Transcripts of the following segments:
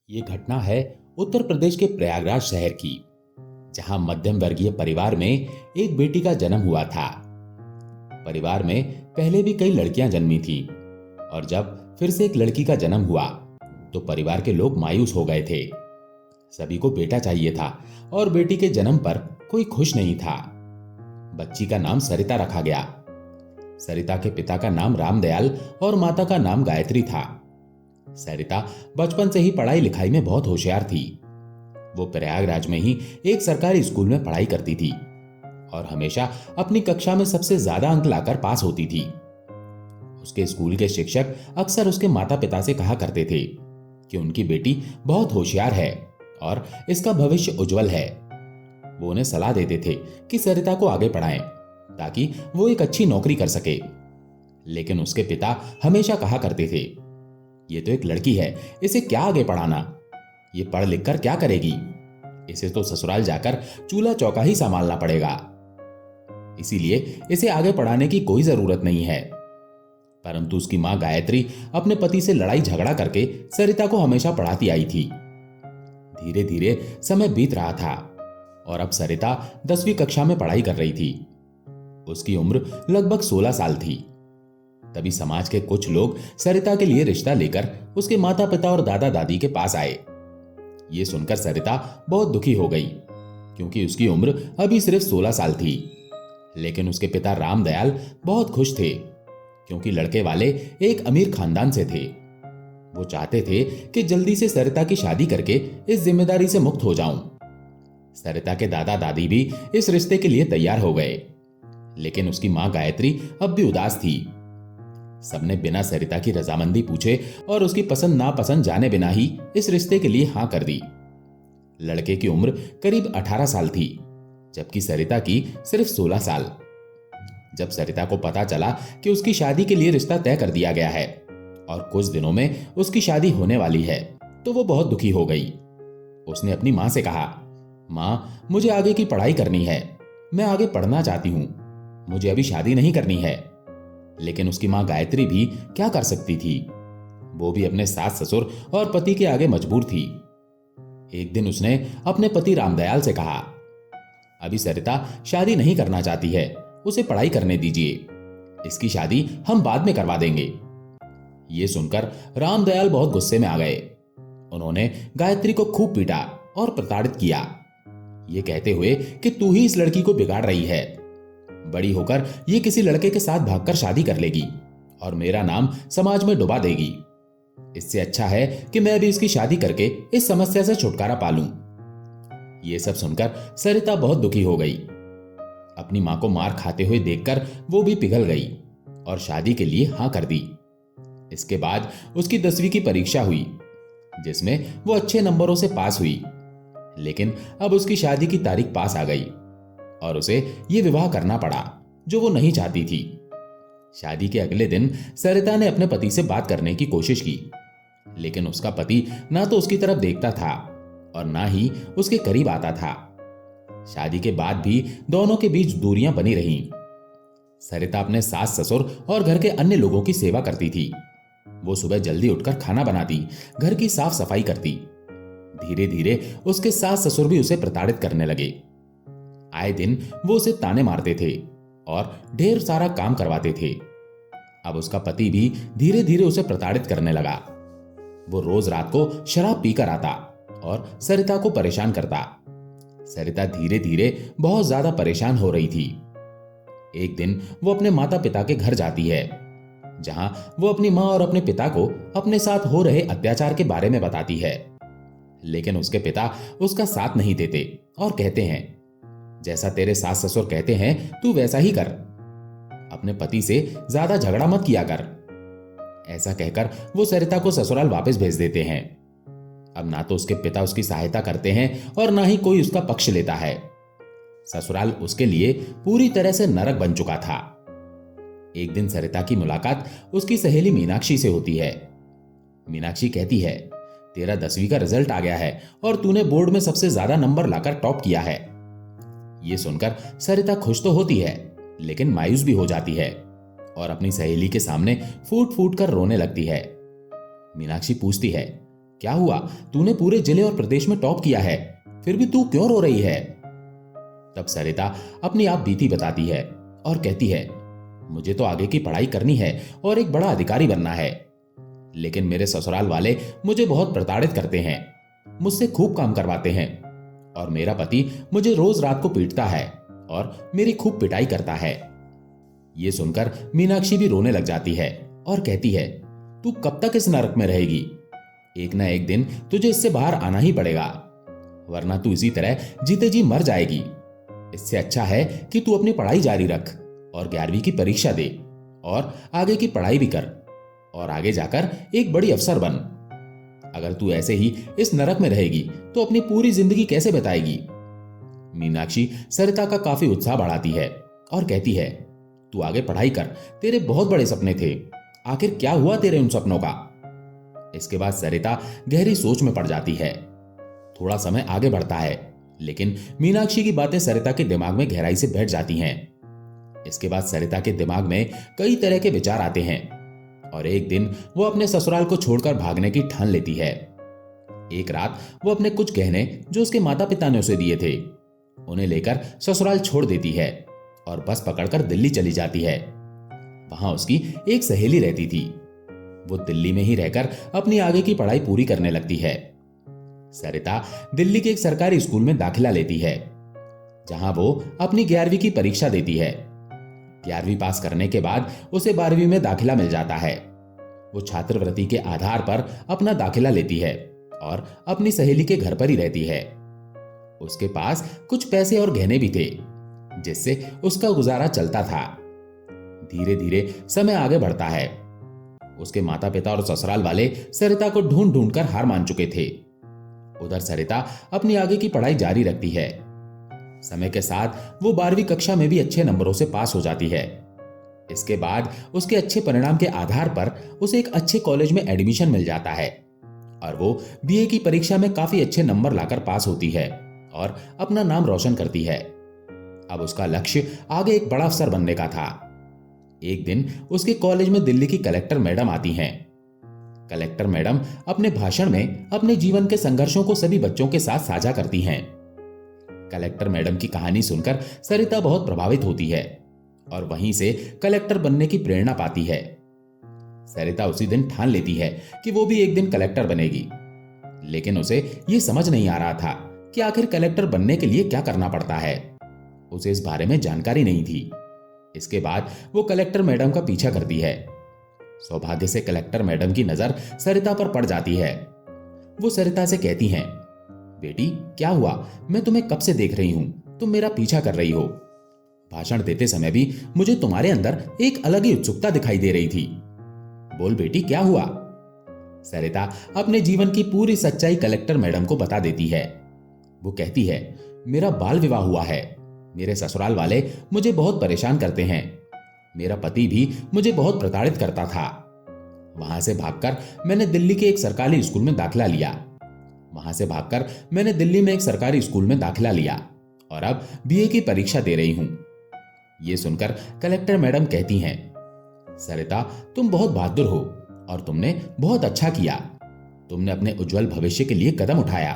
ये घटना है उत्तर प्रदेश के प्रयागराज शहर की, जहां मध्यम वर्गीय परिवार में एक बेटी का जन्म हुआ था। परिवार में पहले भी कई लड़कियां जन्मी थी और जब फिर से एक लड़की का जन्म हुआ तो परिवार के लोग मायूस हो गए थे। सभी को बेटा चाहिए था और बेटी के जन्म पर कोई खुश नहीं था। बच्ची का नाम सरिता रखा गया। सरिता के पिता का नाम रामदयाल और माता का नाम गायत्री था। सरिता बचपन से ही पढ़ाई लिखाई में बहुत होशियार थी। वो प्रयागराज में ही एक सरकारी स्कूल में पढ़ाई करती थी और हमेशा अपनी कक्षा में सबसे ज्यादा अंक लाकर पास होती थी। उसके स्कूल के शिक्षक अक्सर उसके माता पिता से कहा करते थे कि उनकी बेटी बहुत होशियार है और इसका भविष्य उज्जवल है। वो उन्हें सलाह देते थे कि सरिता को आगे पढ़ाएं ताकि वो एक अच्छी नौकरी कर सके। लेकिन उसके पिता हमेशा कहा करते थे, ये तो एक लड़की है, इसे क्या आगे पढ़ाना, ये पढ़ लिख कर क्या करेगी, इसे तो ससुराल जाकर चूल्हा चौका ही संभालना पड़ेगा, इसीलिए इसे आगे पढ़ाने की कोई जरूरत नहीं है। परंतु उसकी मां गायत्री अपने पति से लड़ाई झगड़ा करके सरिता को हमेशा पढ़ाती आई थी। धीरे धीरे समय बीत रहा था और अब सरिता 10वीं कक्षा में पढ़ाई कर रही थी। उसकी उम्र लगभग 16 साल थी। तभी समाज के कुछ लोग सरिता के लिए रिश्ता लेकर उसके माता पिता और दादा दादी के पास आए। ये सुनकर सरिता बहुत दुखी हो गई, क्योंकि उसकी उम्र अभी सिर्फ 16 साल थी। लेकिन उसके पिता रामदयाल बहुत खुश थे, क्योंकि लड़के वाले एक अमीर खानदान से थे। वो चाहते थे कि जल्दी से सरिता की शादी करके इस जिम्मेदारी से मुक्त हो जाऊं। सरिता के दादा दादी भी इस रिश्ते के लिए तैयार हो गए, लेकिन उसकी मां गायत्री अब भी उदास थी। सबने बिना सरिता की रजामंदी पूछे और उसकी पसंद नापसंद जाने बिना ही इस रिश्ते के लिए हां कर दी। लड़के की उम्र करीब 18 साल थी, जबकि सरिता की सिर्फ 16 साल। जब सरिता को पता चला कि उसकी शादी के लिए रिश्ता तय कर दिया गया है और कुछ दिनों में उसकी शादी होने वाली है, तो वो बहुत दुखी हो गई। उसने अपनी मां से कहा, मां, मुझे आगे की पढ़ाई करनी है, मैं आगे पढ़ना चाहती हूं, मुझे अभी शादी नहीं करनी है। लेकिन उसकी मां गायत्री भी क्या कर सकती थी, वो भी अपने सास ससुर और पति के आगे मजबूर थी। एक दिन उसने अपने पति रामदयाल से कहा, अभी सरिता शादी नहीं करना चाहती है, उसे पढ़ाई करने दीजिए, इसकी शादी हम बाद में करवा देंगे। ये सुनकर रामदयाल बहुत गुस्से में आ गए। उन्होंने गायत्री को खूब पीटा और प्रताड़ित किया, ये कहते हुए कि तू ही इस लड़की को बिगाड़ रही है, बड़ी होकर ये किसी लड़के के साथ भागकर शादी कर लेगी और मेरा नाम समाज में डुबा देगी। इससे अच्छा है कि मैं भी इसकी शादी करके इस समस्या से छुटकारा पा लूं। ये सब सुनकर सरिता बहुत दुखी हो गई। अपनी मां को मार खाते हुए देखकर वो भी पिघल गई और शादी के लिए हां कर दी। इसके बाद उसकी 10वीं की परीक्षा हुई, जिसमें वो अच्छे नंबरों से पास हुई। लेकिन अब उसकी शादी की तारीख पास आ गई और उसे ये विवाह करना पड़ा, जो वो नहीं चाहती थी। शादी के अगले दिन सरिता ने अपने पति से बात करने की कोशिश की, लेकिन उसका पति ना तो उसकी तरफ देखता था और ना ही उसके करीब आता था। शादी के बाद भी दोनों के बीच दूरियां बनी रहीं। सरिता अपने सास ससुर और घर के अन्य लोगों की सेवा करती थी। वो सुबह जल्दी उठकर खाना बनाती, घर की साफ सफाई करती। धीरे धीरे उसके सास ससुर भी उसे प्रताड़ित करने लगे। आए दिन वो उसे ताने मारते थे और ढेर सारा काम करवाते थे। अब उसका पति भी धीरे धीरे उसे प्रताड़ित करने लगा। वो रोज रात को शराब पीकर आता और सरिता को परेशान करता। सरिता धीरे धीरे बहुत ज्यादा परेशान हो रही थी। एक दिन वो अपने माता पिता के घर जाती है, जहां वो अपनी मां और अपने पिता को अपने साथ हो रहे अत्याचार के बारे में बताती है। लेकिन उसके पिता उसका साथ नहीं देते और कहते हैं, जैसा तेरे सास ससुर कहते हैं तू वैसा ही कर, अपने पति से ज्यादा झगड़ा मत किया कर। ऐसा कहकर वो सरिता को ससुराल वापस भेज देते हैं। अब ना तो उसके पिता उसकी सहायता करते हैं और ना ही कोई उसका पक्ष लेता है। ससुराल उसके लिए पूरी तरह से नरक बन चुका था। एक दिन सरिता की मुलाकात उसकी सहेली मीनाक्षी से होती है। मीनाक्षी कहती है, तेरा 10वीं का रिजल्ट आ गया है और तूने बोर्ड में सबसे ज्यादा नंबर लाकर टॉप किया है। ये सुनकर सरिता खुश तो होती है, लेकिन मायूस भी हो जाती है और अपनी सहेली के सामने फूट फूट कर रोने लगती है। मीनाक्षी पूछती है, क्या हुआ? तूने पूरे जिले और प्रदेश में टॉप किया है, फिर भी तू क्यों रो रही है? तब सरिता अपनी आप बीती बताती है और कहती है, मुझे तो आगे की पढ़ाई करनी है और एक बड़ा अधिकारी बनना है, लेकिन मेरे ससुराल वाले मुझे बहुत प्रताड़ित करते हैं, मुझसे खूब काम करवाते हैं और मेरा पति मुझे रोज रात को पीटता है और मेरी खूब पिटाई करता है। ये सुनकर मीनाक्षी भी रोने लग जाती है और कहती है, तू कब तक इस नरक में रहेगी? एक ना एक दिन तुझे इससे बाहर आना ही पड़ेगा, वरना तू इसी तरह जीते जी मर जाएगी। इससे अच्छा है कि तू अपनी पढ़ाई जारी रख और 11वीं की परीक्षा दे और आगे की पढ़ाई भी कर और आगे जाकर एक बड़ी अफसर बन। अगर तू ऐसे ही इस नरक में रहेगी तो अपनी पूरी जिंदगी कैसे बिताएगी? मीनाक्षी सरिता का काफी उत्साह बढ़ाती है और कहती है, तू आगे पढ़ाई कर, तेरे बहुत बड़े सपने थे, आखिर क्या हुआ तेरे उन सपनों का? इसके बाद सरिता गहरी सोच में पड़ जाती है। थोड़ा समय आगे बढ़ता है, लेकिन मीनाक्षी की बातें सरिता के दिमाग में गहराई से बैठ जाती हैं। इसके बाद सरिता के दिमाग में कई तरह के विचार आते हैं और एक दिन वो अपने ससुराल को छोड़कर भागने की ठान लेती है। एक रात वो अपने कुछ गहने जो उसके माता पिता ने उसे दिए थे, उन्हें लेकर ससुराल छोड़ देती है और बस पकड़कर दिल्ली चली जाती है। वहां उसकी एक सहेली रहती थी। वो दिल्ली में ही रहकर अपनी आगे की पढ़ाई पूरी करने लगती है। सरिता दिल्ली के एक सरकारी स्कूल में दाखिला लेती है, जहां वो अपनी 11वीं की परीक्षा देती है। 11वीं पास करने के बाद उसे 12वीं में दाखिला मिल जाता है। वो छात्रवृत्ति के आधार पर अपना दाखिला लेती है और अपनी सहेली के घर पर ही रहती है। उसके पास कुछ पैसे और गहने भी थे, जिससे उसका गुजारा चलता था। धीरे धीरे समय आगे बढ़ता है। उसके माता पिता और ससुराल वाले सरिता को ढूंढ ढूंढ कर हार मान चुके थे। उधर सरिता अपनी आगे की पढ़ाई जारी रखती है। समय के साथ वो 12वीं कक्षा में भी अच्छे नंबरों से पास हो जाती है। इसके बाद उसके अच्छे परिणाम के आधार पर उसे एक अच्छे कॉलेज में एडमिशन मिल जाता है और वो बीए की परीक्षा में काफी अच्छे नंबर लाकर पास होती है और अपना नाम रोशन करती है। अब उसका लक्ष्य आगे एक बड़ा अफसर बनने का था। एक दिन उसके कॉलेज में दिल्ली की कलेक्टर मैडम आती हैं। कलेक्टर मैडम अपने भाषण में अपने जीवन के संघर्षों को सभी बच्चों के साथ साझा करती हैं। कलेक्टर मैडम की कहानी सुनकर सरिता बहुत प्रभावित होती है और वहीं से कलेक्टर बनने की प्रेरणा पाती है। सरिता उसी दिन ठान लेती है कि वो भी एक दिन कलेक्टर बनेगी, लेकिन उसे ये समझ नहीं आ रहा था कि आखिर कलेक्टर बनने के लिए क्या करना पड़ता है। उसे इस बारे में जानकारी नहीं थी। इसके बाद वो कलेक्टर मैडम का पीछा करती है। सौभाग्य से कलेक्टर मैडम की नजर सरिता पर पड़ जाती है। वो सरिता से कहती हैं, बेटी क्या हुआ? मैं तुम्हें कब से देख रही हूं, तुम मेरा पीछा कर रही हो। भाषण देते समय भी मुझे तुम्हारे अंदर एक अलग ही उत्सुकता दिखाई दे रही थी। बोल बेटी क्या हुआ? सरिता अपने जीवन की पूरी सच्चाई कलेक्टर मैडम को बता देती है। वो कहती है, मेरा बाल विवाह हुआ है। मेरे ससुराल वाले मुझे बहुत परेशान करते हैं। मेरा पति भी मुझे बहुत प्रताड़ित करता था। वहां से भागकर मैंने दिल्ली के एक सरकारी स्कूल में दाखिला लिया। और अब बीए की परीक्षा दे रही हूं। ये सुनकर कलेक्टर मैडम कहती हैं, सरिता तुम बहुत बहादुर हो और तुमने बहुत अच्छा किया। तुमने अपने उज्जवल भविष्य के लिए कदम उठाया।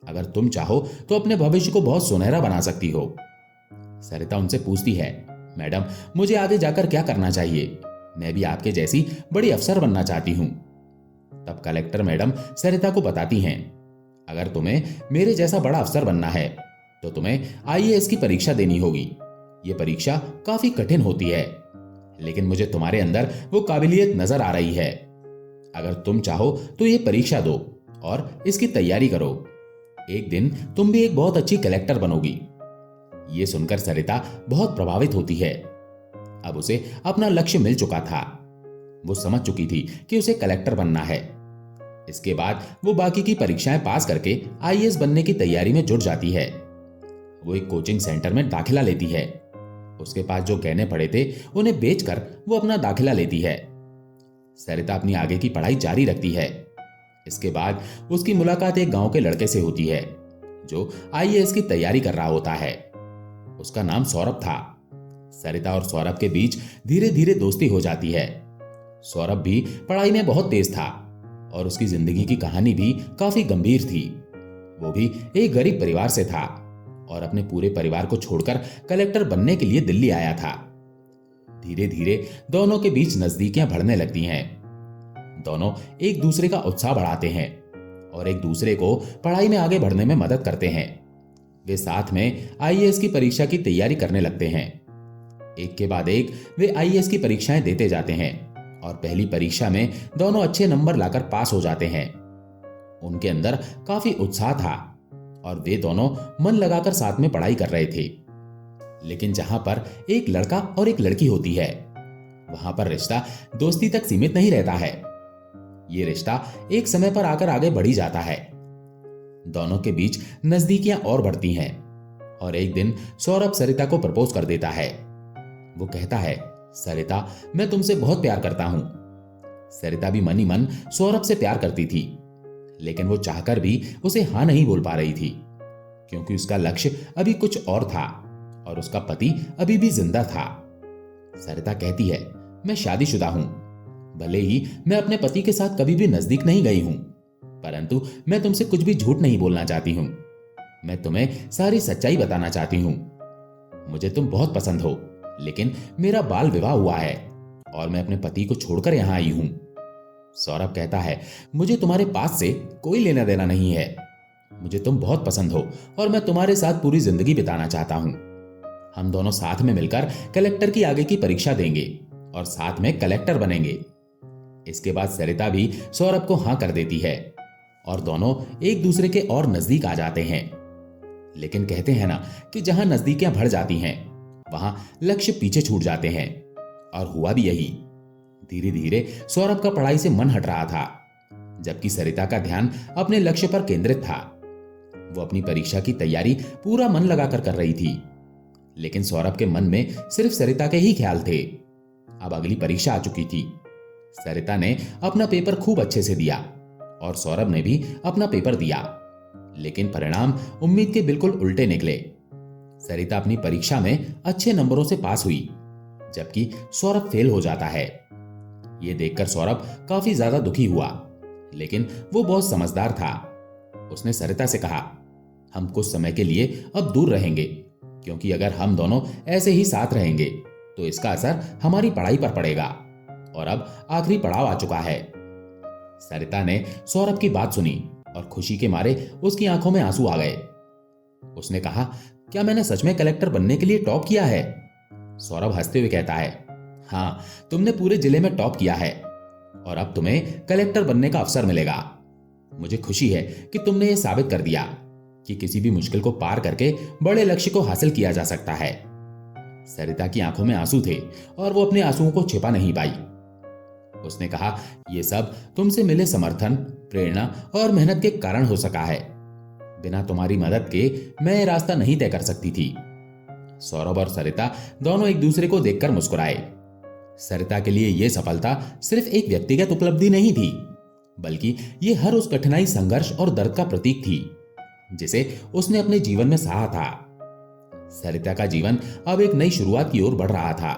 अगर तुम चाहो तो अपने भविष्य को बहुत सुनहरा बना सकती हो। सरिता उनसे पूछती है, मैडम मुझे आगे जाकर क्या करना चाहिए? मैं भी आपके जैसी बड़ी अफसर बनना चाहती हूं। तब कलेक्टर मैडम सरिता को बताती हैं, अगर तुम्हें मेरे जैसा बड़ा अफसर बनना है तो तुम्हें आईएएस की परीक्षा देनी होगी। ये परीक्षा काफी कठिन होती है, लेकिन मुझे तुम्हारे अंदर वो काबिलियत नजर आ रही है। अगर तुम चाहो तो ये परीक्षा दो और इसकी तैयारी करो। एक दिन तुम भी एक बहुत अच्छी कलेक्टर बनोगी। ये सुनकर सरिता बहुत प्रभावित होती है। अब उसे अपना लक्ष्य मिल चुका था। वो समझ चुकी थी कि उसे कलेक्टर बनना है। इसके बाद वो बाकी की परीक्षाएं पास करके आईएएस बनने की तैयारी में जुट जाती है। वो एक कोचिंग सेंटर में दाखिला लेती है। उसके पास जो गहने पड़े थे उन्हें बेचकर वो अपना दाखिला लेती है। सरिता अपनी आगे की पढ़ाई जारी रखती है। इसके बाद उसकी मुलाकात एक गांव के लड़के से होती है जो आईएएस की तैयारी कर रहा होता है। उसका नाम सौरभ था। सरिता और सौरभ के बीच धीरे धीरे दोस्ती हो जाती है। सौरभ भी पढ़ाई में बहुत तेज था और उसकी जिंदगी की कहानी भी काफी गंभीर थी। वो भी एक गरीब परिवार से था और अपने पूरे परिवार को छोड़कर कलेक्टर बनने के लिए दिल्ली आया था। धीरे धीरे दोनों के बीच नजदीकियां बढ़ने लगती हैं। दोनों एक दूसरे का उत्साह बढ़ाते हैं और एक दूसरे को पढ़ाई में आगे बढ़ने में मदद करते हैं। वे साथ में आईएएस की परीक्षा की तैयारी करने लगते हैं। एक के बाद एक वे आईएएस की परीक्षाएं देते जाते हैं और पहली परीक्षा में दोनों अच्छे नंबर लाकर पास हो जाते हैं। उनके अंदर काफी उत्साह था और वे दोनों मन लगाकर साथ में पढ़ाई कर रहे थे। लेकिन जहां पर एक लड़का और एक लड़की होती है, वहां पर रिश्ता दोस्ती तक सीमित नहीं रहता है। ये रिश्ता एक समय पर आकर आगे बढ़ी जाता है। दोनों के बीच नजदीकियां और बढ़ती हैं और एक दिन सौरभ सरिता को प्रपोज कर देता है। वो कहता है, सरिता, मैं तुमसे बहुत प्यार करता हूं। सरिता भी मन ही मन सौरभ से प्यार करती थी, लेकिन वो चाहकर भी उसे हां नहीं बोल पा रही थी, क्योंकि उसका लक्ष्य अभी कुछ और था और उसका पति अभी भी जिंदा था। सरिता कहती है, मैं शादीशुदा हूं। भले ही मैं अपने पति के साथ कभी भी नजदीक नहीं गई हूं, परंतु मैं तुमसे कुछ भी झूठ नहीं बोलना चाहती हूं। मैं तुम्हें सारी सच्चाई बताना चाहती हूं। मुझे तुम बहुत पसंद हो, लेकिन मेरा बाल विवाह हुआ है और मैं अपने पति को छोड़कर यहां आई हूं। सौरभ कहता है, मुझे तुम्हारे पास से कोई लेना देना नहीं है। मुझे तुम बहुत पसंद हो और मैं तुम्हारे साथ पूरी जिंदगी बिताना चाहता हूं। हम दोनों साथ में मिलकर कलेक्टर की आगे की परीक्षा देंगे और साथ में कलेक्टर बनेंगे। इसके बाद सरिता भी सौरभ को हां कर देती है और दोनों एक दूसरे के और नजदीक आ जाते हैं। लेकिन कहते हैं ना कि जहां नजदीकियां बढ़ जाती हैं, वहां लक्ष्य पीछे छूट जाते हैं, और हुआ भी यही। धीरे धीरे सौरभ का पढ़ाई से मन हट रहा था, जबकि सरिता का ध्यान अपने लक्ष्य पर केंद्रित था। वो अपनी परीक्षा की तैयारी पूरा मन लगाकर कर रही थी, लेकिन सौरभ के मन में सिर्फ सरिता के ही ख्याल थे। अब अगली परीक्षा आ चुकी थी। सरिता ने अपना पेपर खूब अच्छे से दिया और सौरभ ने भी अपना पेपर दिया, लेकिन परिणाम उम्मीद के बिल्कुल उल्टे निकले। सरिता अपनी परीक्षा में अच्छे नंबरों से पास हुई, जबकि सौरभ फेल हो जाता है। यह देखकर सौरभ काफी ज्यादा दुखी हुआ, लेकिन वो बहुत समझदार था। उसने सरिता से कहा, हम कुछ समय के लिए अब दूर रहेंगे, क्योंकि अगर हम दोनों ऐसे ही साथ रहेंगे तो इसका असर हमारी पढ़ाई पर पड़ेगा और अब आखिरी पड़ाव आ चुका है। सरिता ने सौरभ की बात सुनी और खुशी के मारे उसकी आंखों में आंसू आ गए। उसने कहा, क्या मैंने सच में कलेक्टर बनने के लिए टॉप किया है? सौरभ हंसते हुए कहता है, हाँ, तुमने पूरे जिले में टॉप किया है और अब तुम्हें कलेक्टर बनने का अवसर मिलेगा। मुझे खुशी है कि तुमने यह साबित कर दिया कि किसी भी मुश्किल को पार करके बड़े लक्ष्य को हासिल किया जा सकता है। सरिता की आंखों में आंसू थे और वो अपने आंसुओं को छिपा नहीं पाई। उसने कहा, यह सब तुमसे मिले समर्थन, प्रेरणा और मेहनत के कारण हो सका है। बिना तुम्हारी मदद के मैं ये रास्ता नहीं तय कर सकती थी। सौरभ और सरिता दोनों एक दूसरे को देखकर मुस्कुराए। सरिता के लिए यह सफलता सिर्फ एक व्यक्तिगत उपलब्धि नहीं थी, बल्कि ये हर उस कठिनाई, संघर्ष और दर्द का प्रतीक थी जिसे उसने अपने जीवन में सहा था। सरिता का जीवन अब एक नई शुरुआत की ओर बढ़ रहा था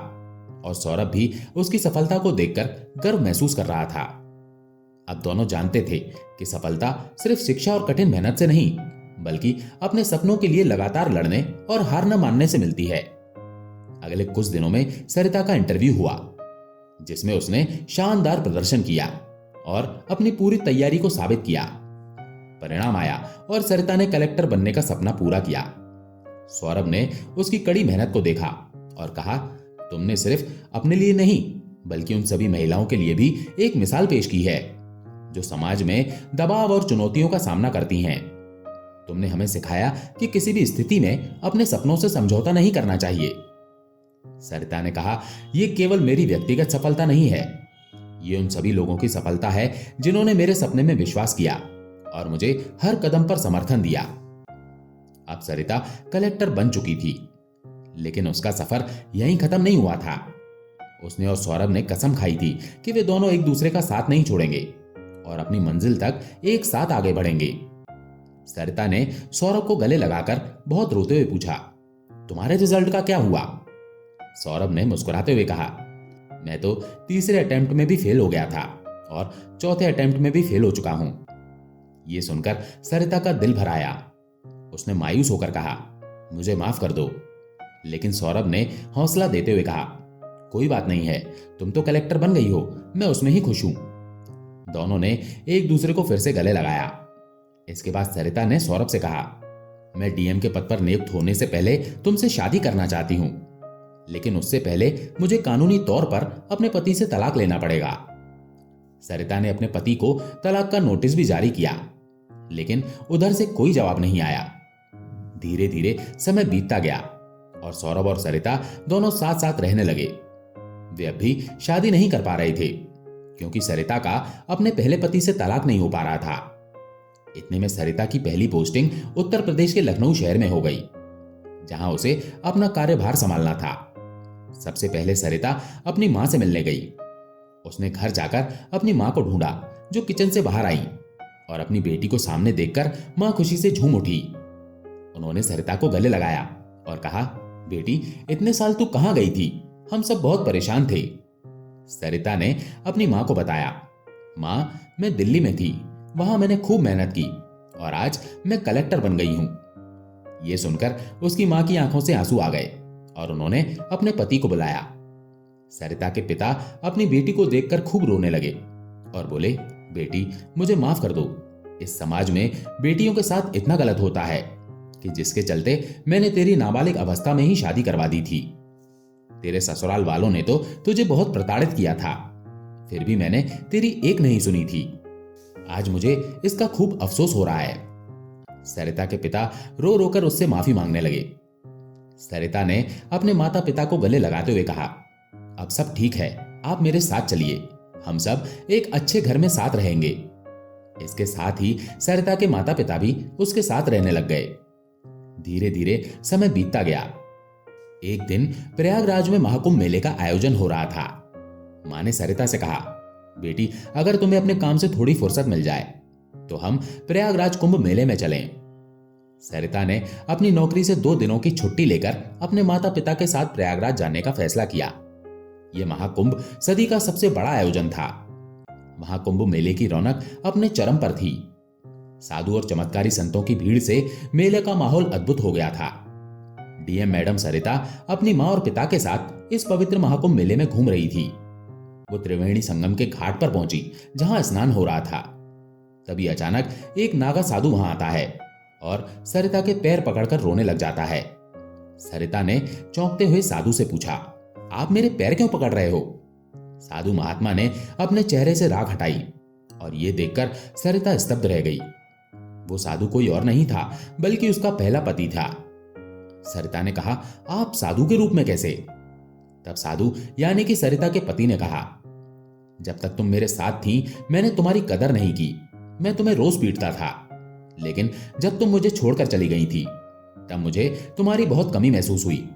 और सौरभ भी उसकी सफलता को देखकर गर्व महसूस कर रहा था। अब दोनों जानते थे कि सफलता सिर्फ शिक्षा और कठिन मेहनत से नहीं, बल्कि अपने सपनों के लिए लगातार लड़ने और हार न मानने से मिलती है। अगले कुछ दिनों में सरिता का इंटरव्यू हुआ, जिसमें उसने शानदार प्रदर्शन किया और अपनी पूरी तैयारी को साबित किया। परिणाम आया और सरिता ने कलेक्टर बनने का सपना पूरा किया। सौरभ ने उसकी कड़ी मेहनत को देखा और कहा, तुमने सिर्फ अपने लिए नहीं, बल्कि उन सभी महिलाओं के लिए भी एक मिसाल पेश की है जो समाज में दबाव और चुनौतियों का सामना करती हैं। तुमने हमें सिखाया कि किसी भी स्थिति में अपने सपनों से समझौता नहीं करना चाहिए। सरिता ने कहा, यह केवल मेरी व्यक्तिगत सफलता नहीं है, ये उन सभी लोगों की सफलता है जिन्होंने मेरे सपने में विश्वास किया और मुझे हर कदम पर समर्थन दिया। अब सरिता कलेक्टर बन चुकी थी, लेकिन उसका सफर यहीं खत्म नहीं हुआ था। उसने और सौरभ ने कसम खाई थी कि वे दोनों एक दूसरे का साथ नहीं छोड़ेंगे और अपनी मंजिल तक एक साथ आगे बढ़ेंगे। सरिता ने सौरभ को गले लगाकर बहुत रोते हुए पूछा, तुम्हारे रिजल्ट का क्या हुआ? सौरभ ने मुस्कुराते हुए कहा, मैं तो तीसरे अटेम्प्ट में भी फेल हो गया था और चौथे अटेम्प्ट में भी फेल हो चुका हूं। यह सुनकर सरिता का दिल भर आया। उसने मायूस होकर कहा, मुझे माफ कर दो। लेकिन सौरभ ने हौसला देते हुए कहा, कोई बात नहीं है, तुम तो कलेक्टर बन गई हो, मैं उसमें ही खुश हूं। दोनों ने एक दूसरे को फिर से गले लगाया। इसके बाद सरिता ने सौरभ से कहा, मैं डीएम के पद पर नियुक्त होने से पहले तुमसे शादी करना चाहती हूं, लेकिन उससे पहले मुझे कानूनी तौर पर अपने पति से तलाक लेना पड़ेगा। सरिता ने अपने पति को तलाक का नोटिस भी जारी किया, लेकिन उधर से कोई जवाब नहीं आया। धीरे धीरे समय बीतता गया और सौरभ और सरिता दोनों साथ साथ रहने लगे। वे अब भी शादी नहीं कर पा रहे थे, क्योंकि सरिता का अपने पहले पति से तलाक नहीं हो पा रहा था। इतने में सरिता की पहली पोस्टिंग उत्तर प्रदेश के लखनऊ शहर में हो गई, जहां उसे अपना कार्यभार संभालना था। सबसे पहले सरिता अपनी मां से मिलने गई। उसने घर जाकर अपनी मां को ढूंढा, जो किचन से बाहर आई, और अपनी बेटी को सामने देखकर मां खुशी से झूम उठी। उन्होंने सरिता को गले लगाया और कहा, बेटी, इतने साल तू कहां गई थी? हम सब बहुत परेशान थे। सरिता ने अपनी मां को बताया, मां, मैं दिल्ली में थी, वहां मैंने खूब मेहनत की और आज मैं कलेक्टर बन गई हूं। यह सुनकर उसकी मां की आंखों से आंसू आ गए और उन्होंने अपने पति को बुलाया। सरिता के पिता अपनी बेटी को देखकर खूब रोने लगे और बोले, बेटी, मुझे माफ कर दो। इस समाज में बेटियों के साथ इतना गलत होता है कि जिसके चलते मैंने तेरी नाबालिग अवस्था में ही शादी करवा दी थी। तेरे ससुराल वालों ने तो तुझे बहुत प्रताड़ित किया था, फिर भी मैंने तेरी एक नहीं सुनी थी। आज मुझे इसका खूब अफसोस हो रहा है। सरिता के पिता रो रोकर उससे माफी मांगने लगे। सरिता ने अपने माता पिता को गले लगाते हुए कहा, अब सब ठीक है, आप मेरे साथ चलिए, हम सब एक अच्छे घर में साथ रहेंगे। इसके साथ ही सरिता के माता पिता भी उसके साथ रहने लग गए। धीरे धीरे समय बीतता गया। एक दिन प्रयागराज में महाकुंभ मेले का आयोजन हो रहा था। मां ने सरिता से कहा, बेटी, अगर तुम्हें अपने काम से थोड़ी फुर्सत मिल जाए तो हम प्रयागराज कुंभ मेले में चलें। सरिता ने अपनी नौकरी से 2 दिनों की छुट्टी लेकर अपने माता पिता के साथ प्रयागराज जाने का फैसला किया। यह महाकुंभ सदी का सबसे बड़ा आयोजन था। महाकुंभ मेले की रौनक अपने चरम पर थी। साधु और चमत्कारी संतों की भीड़ से मेले का माहौल अद्भुत हो गया था। डीएम मैडम सरिता अपनी मां और पिता के साथ इस पवित्र महाकुंभ मेले में घूम रही थी। वो त्रिवेणी संगम के घाट पर पहुंची, जहां स्नान हो रहा था। तभी अचानक एक नागा साधु वहां आता है और सरिता के पैर पकड़कर रोने लग जाता है। सरिता ने चौंकते हुए साधु से पूछा, आप मेरे पैर क्यों पकड़ रहे हो? साधु महात्मा ने अपने चेहरे से राख हटाई और यह देखकर सरिता स्तब्ध रह गई। वो साधु कोई और नहीं था, बल्कि उसका पहला पति था। सरिता ने कहा, आप साधु के रूप में कैसे? तब साधु यानी कि सरिता के पति ने कहा, जब तक तुम मेरे साथ थी मैंने तुम्हारी कदर नहीं की। मैं तुम्हें रोज पीटता था, लेकिन जब तुम मुझे छोड़कर चली गई थी तब मुझे तुम्हारी बहुत कमी महसूस हुई।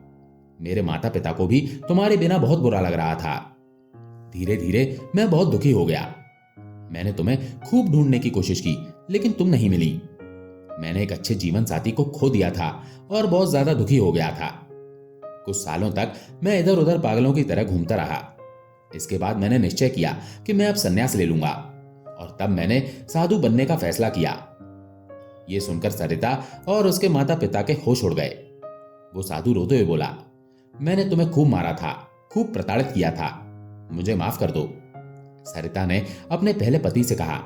मेरे माता पिता को भी तुम्हारे बिना बहुत बुरा लग रहा था। धीरे धीरे मैं बहुत दुखी हो गया। मैंने तुम्हें खूब ढूंढने की कोशिश की, लेकिन तुम नहीं मिली। मैंने एक अच्छे जीवन साथी को खो दिया था और बहुत ज्यादा दुखी हो गया था। कुछ सालों तक मैं इधर उधर पागलों की तरह घूमता रहा। इसके बाद मैंने निश्चय किया कि मैं अब संन्यास ले लूंगा, और तब मैंने साधु बनने का फैसला किया। यह सुनकर सरिता और उसके माता पिता के होश उड़ गए। वो साधु रोते हुए बोला, मैंने तुम्हें खूब मारा था, खूब प्रताड़ित किया था, मुझे माफ कर दो। सरिता ने अपने पहले पति से कहा,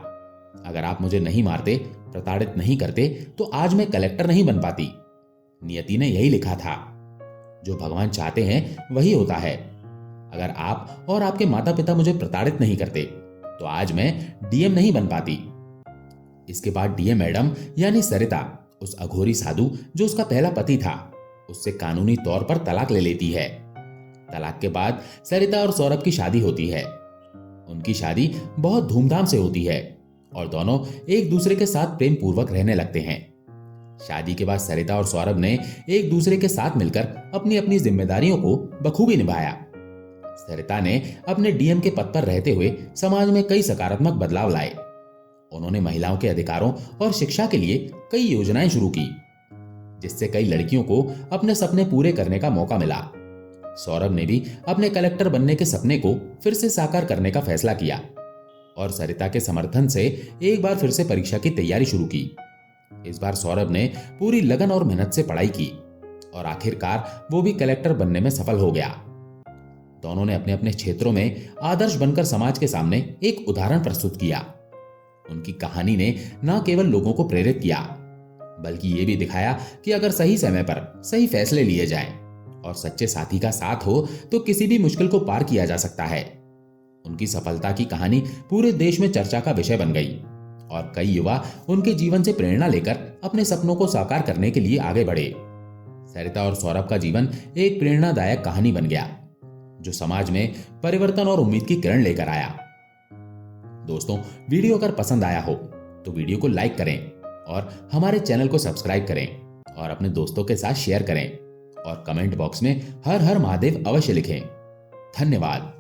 अगर आप मुझे नहीं मारते, प्रताड़ित नहीं करते, तो आज मैं कलेक्टर नहीं बन पाती। नियति ने यही लिखा था, जो भगवान चाहते हैं वही होता है। अगर आप और आपके माता पिता मुझे प्रताड़ित नहीं करते तो आज मैं डीएम नहीं बन पाती। इसके बाद डीएम मैडम यानी सरिता उस अघोरी साधु जो उसका पहला पति था, उससे कानूनी तौर पर तलाक ले लेती है। तलाक के बाद सरिता और सौरभ की शादी होती है। उनकी शादी बहुत धूमधाम से होती है और दोनों एक दूसरे के साथ प्रेम पूर्वक रहने लगते हैं। शादी के बाद सरिता और सौरभ ने एक दूसरे के साथ मिलकर अपनी अपनी जिम्मेदारियों को बखूबी निभाया। सरिता ने अपने डीएम के पद पर रहते हुए समाज में कई सकारात्मक बदलाव लाए। उन्होंने महिलाओं के अधिकारों और शिक्षा के लिए कई योजनाएं शुरू की, जिससे कई लड़कियों को अपने सपने पूरे करने का मौका मिला। सौरभ ने भी अपने कलेक्टर बनने के सपने को फिर से साकार करने का फैसला किया। और सरिता के समर्थन से एक बार फिर से परीक्षा की तैयारी शुरू की। इस बार सौरभ ने पूरी लगन और मेहनत से पढ़ाई की और आखिरकार वो भी कलेक्टर बनने में सफल हो गया। दोनों ने अपने अपने क्षेत्रों में आदर्श बनकर समाज के सामने एक उदाहरण प्रस्तुत किया। उनकी कहानी ने न केवल लोगों को प्रेरित किया, बल्कि ये भी दिखाया कि अगर सही समय पर सही फैसले लिए जाएं और सच्चे साथी का साथ हो तो किसी भी मुश्किल को पार किया जा सकता है। उनकी सफलता की कहानी पूरे देश में चर्चा का विषय बन गई और कई युवा उनके जीवन से प्रेरणा लेकर अपने सपनों को साकार करने के लिए आगे बढ़े। सरिता और सौरभ का जीवन एक प्रेरणादायक कहानी बन गया, जो समाज में परिवर्तन और उम्मीद की किरण लेकर आया। दोस्तों, वीडियो अगर पसंद आया हो तो वीडियो को लाइक करें और हमारे चैनल को सब्सक्राइब करें और अपने दोस्तों के साथ शेयर करें और कमेंट बॉक्स में हर हर महादेव अवश्य लिखें। धन्यवाद।